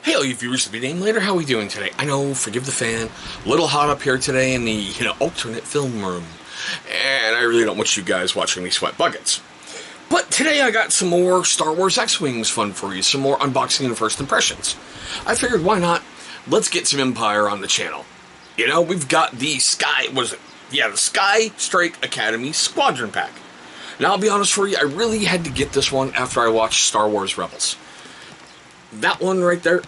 Hey, all you viewers to be named later, how are we doing today? I know, forgive the fan, a little hot up here today in the, alternate film room. And I really don't want you guys watching me sweat buckets. But today I got some more Star Wars X-Wings fun for you, some more unboxing and first impressions. I figured, why not? Let's get some Empire on the channel. We've got the Skystrike Academy Squadron pack. Now, I'll be honest for you, I really had to get this one after I watched Star Wars Rebels. That one right there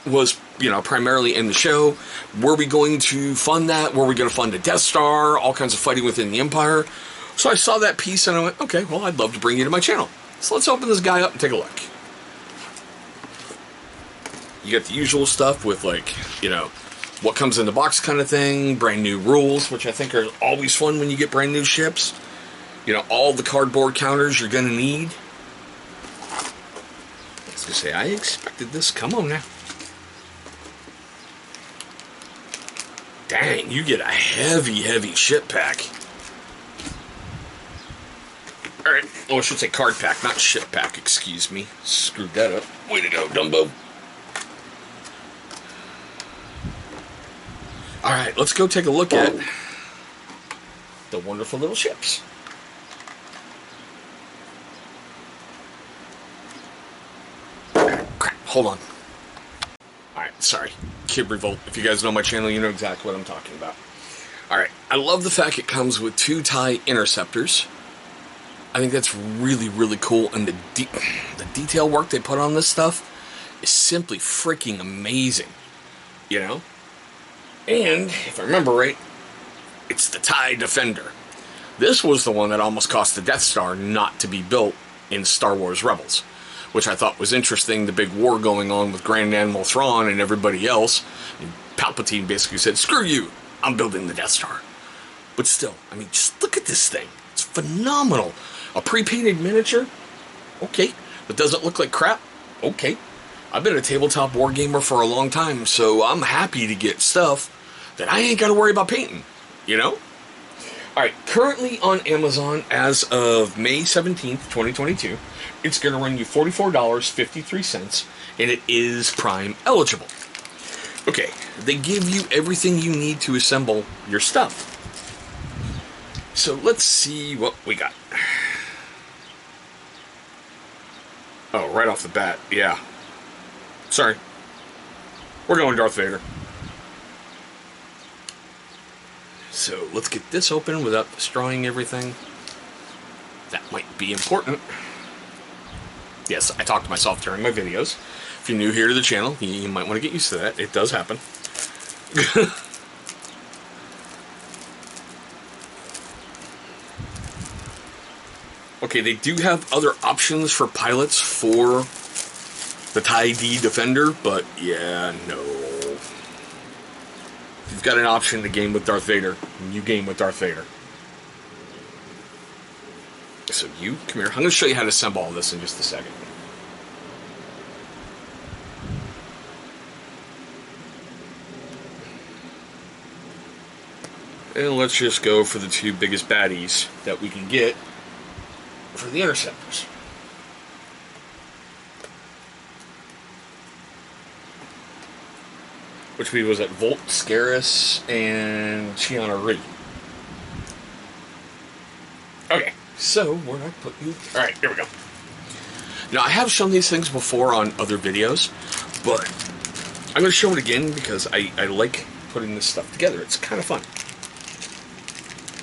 was, primarily in the show. Were we going to fund that? Were we going to fund a Death Star? All kinds of fighting within the Empire. So I saw that piece and I went, okay, well, I'd love to bring you to my channel. So let's open this guy up and take a look. You get the usual stuff with, what comes in the box kind of thing, brand new rules, which I think are always fun when you get brand new ships. All the cardboard counters you're going to need. I was going to say, I expected this. Come on now. Dang, you get a heavy, heavy ship pack. Alright, oh, I should say card pack, not ship pack, excuse me. Screwed that up. Way to go, Dumbo. Alright, let's go take a look at the wonderful little ships. Crap, hold on. Alright, sorry. Kid Revolt. If you guys know my channel, you know exactly what I'm talking about. Alright, I love the fact it comes with 2 TIE interceptors. I think that's really, really cool, and the detail work they put on this stuff is simply freaking amazing. And, if I remember right, it's the TIE Defender. This was the one that almost cost the Death Star not to be built in Star Wars Rebels, which I thought was interesting, the big war going on with Grand Admiral Thrawn and everybody else. And Palpatine basically said, screw you, I'm building the Death Star. But still, just look at this thing. It's phenomenal. A pre-painted miniature? Okay. But does it look like crap? Okay. I've been a tabletop wargamer for a long time, so I'm happy to get stuff that I ain't got to worry about painting, Alright, currently on Amazon as of May 17th, 2022, it's going to run you $44.53, and it is Prime eligible. Okay, they give you everything you need to assemble your stuff. So let's see what we got. Oh, right off the bat, yeah. Sorry. We're going Darth Vader. So let's get this open without destroying everything. That might be important. Yes, I talk to myself during my videos. If you're new here to the channel, you might want to get used to that. It does happen. Okay, they do have other options for pilots for the TIE Defender, but yeah, no. If you've got an option to game with Darth Vader, you game with Darth Vader. So you, come here. I'm going to show you how to assemble all this in just a second. And let's just go for the 2 biggest baddies that we can get for the interceptors. Which was at Volt, Scarus, and Chiana Ree. Okay, so where did I put you? Alright, here we go. Now, I have shown these things before on other videos, but I'm going to show it again because I like putting this stuff together. It's kind of fun.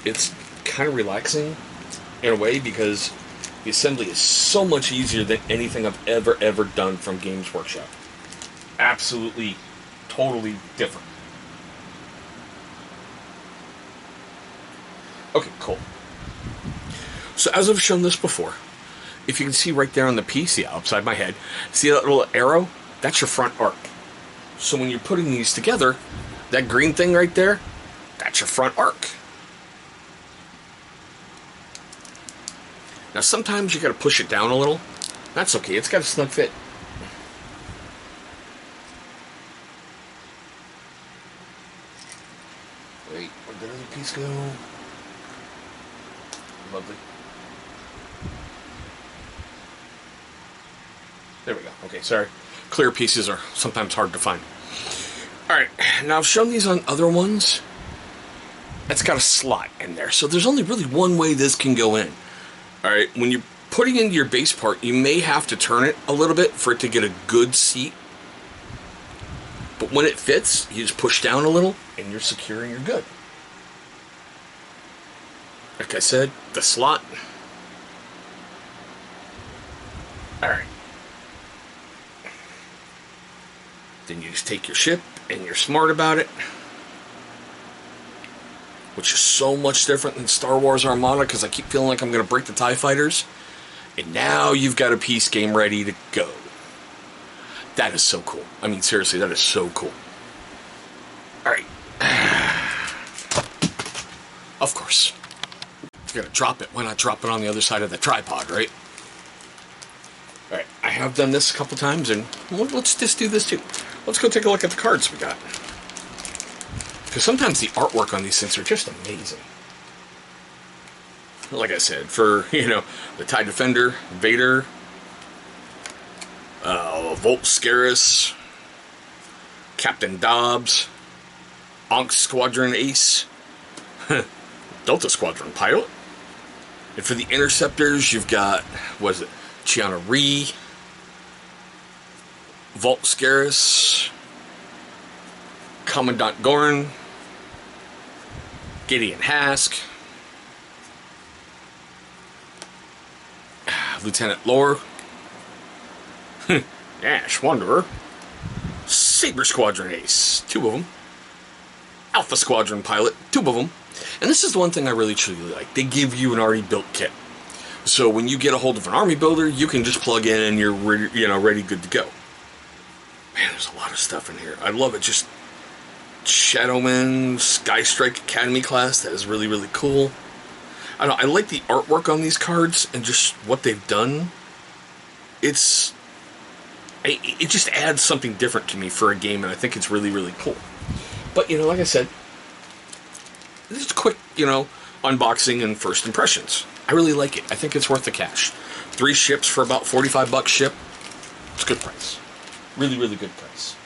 It's kind of relaxing in a way because the assembly is so much easier than anything I've ever done from Games Workshop. Absolutely, totally different. Okay, cool. So as I've shown this before, if you can see right there on the piece, yeah, upside my head, see that little arrow? That's your front arc. So when you're putting these together, that green thing right there, that's your front arc. Now sometimes you gotta push it down a little. That's okay, it's got a snug fit. Wait, where'd the other piece go? Lovely. There we go. Okay, sorry. clear pieces are sometimes hard to find. Alright, now I've shown these on other ones. It's got a slot in there, so there's only really one way this can go in. Alright, when you're putting into your base part, you may have to turn it a little bit for it to get a good seat. But when it fits, you just push down a little, and you're secure and you're good. Like I said, the slot. Alright. Then you just take your ship, and you're smart about it. Which is so much different than Star Wars Armada, because I keep feeling like I'm going to break the TIE Fighters. And now you've got a piece game ready to go. That is so cool. I mean, seriously, that is so cool. Alright. Of course. If you're going to drop it, why not drop it on the other side of the tripod, right? Alright, I have done this a couple times, and let's just do this too. Let's go take a look at the cards we got. Because sometimes the artwork on these things are just amazing. Like I said, for, the TIE Defender, Vader, Volt Scarus, Captain Dobbs, Ankh Squadron Ace, Delta Squadron Pilot. And for the Interceptors, you've got, what is it, Chiana Ree, Volt Scarus, Commandant Gorin, Gideon Hask, Lieutenant Lore, Ash Wanderer, Saber Squadron Ace, 2 of them, Alpha Squadron Pilot, 2 of them, and this is the one thing I really truly like. They give you an already built kit. So when you get a hold of an army builder, you can just plug in and you're ready, good to go. Man, there's a lot of stuff in here. I love it. Just Shadowman, Skystrike Academy class. That is really, really cool. I don't know, I like the artwork on these cards and just what they've done. It just adds something different to me for a game, and I think it's really, really cool. But, like I said, this is quick, unboxing and first impressions. I really like it. I think it's worth the cash. 3 ships for about $45 ship. It's a good price. Really, really good price.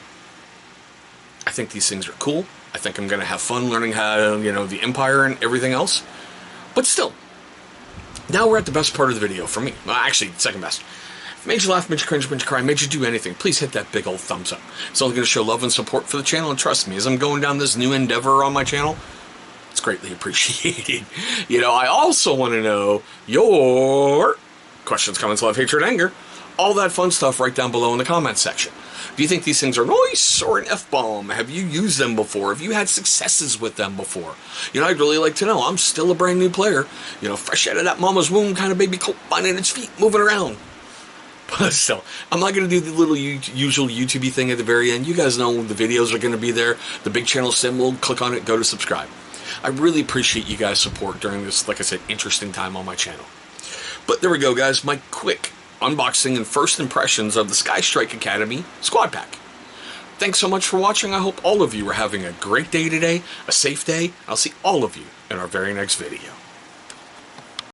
I think these things are cool. I think I'm going to have fun learning how, the Empire and everything else. But still, now we're at the best part of the video for me. Well, actually, second best. If it made you laugh, made you cringe, made you cry, made you do anything, please hit that big old thumbs up. It's only going to show love and support for the channel, and trust me, as I'm going down this new endeavor on my channel, it's greatly appreciated. I also want to know your questions, comments, love, hatred, anger, all that fun stuff right down below in the comments section. Do you think these things are nice or an F-bomb? Have you used them before? Have you had successes with them before? I'd really like to know. I'm still a brand new player. Fresh out of that mama's womb kind of baby colt, finding its feet, moving around. But still, I'm not going to do the little usual YouTube-y thing at the very end. You guys know the videos are going to be there. The big channel symbol, click on it, go to subscribe. I really appreciate you guys' support during this, like I said, interesting time on my channel. But there we go, guys. My quick unboxing and first impressions of the Skystrike Academy Squad Pack. Thanks so much for watching. I hope all of you are having a great day today, a safe day. I'll see all of you in our very next video.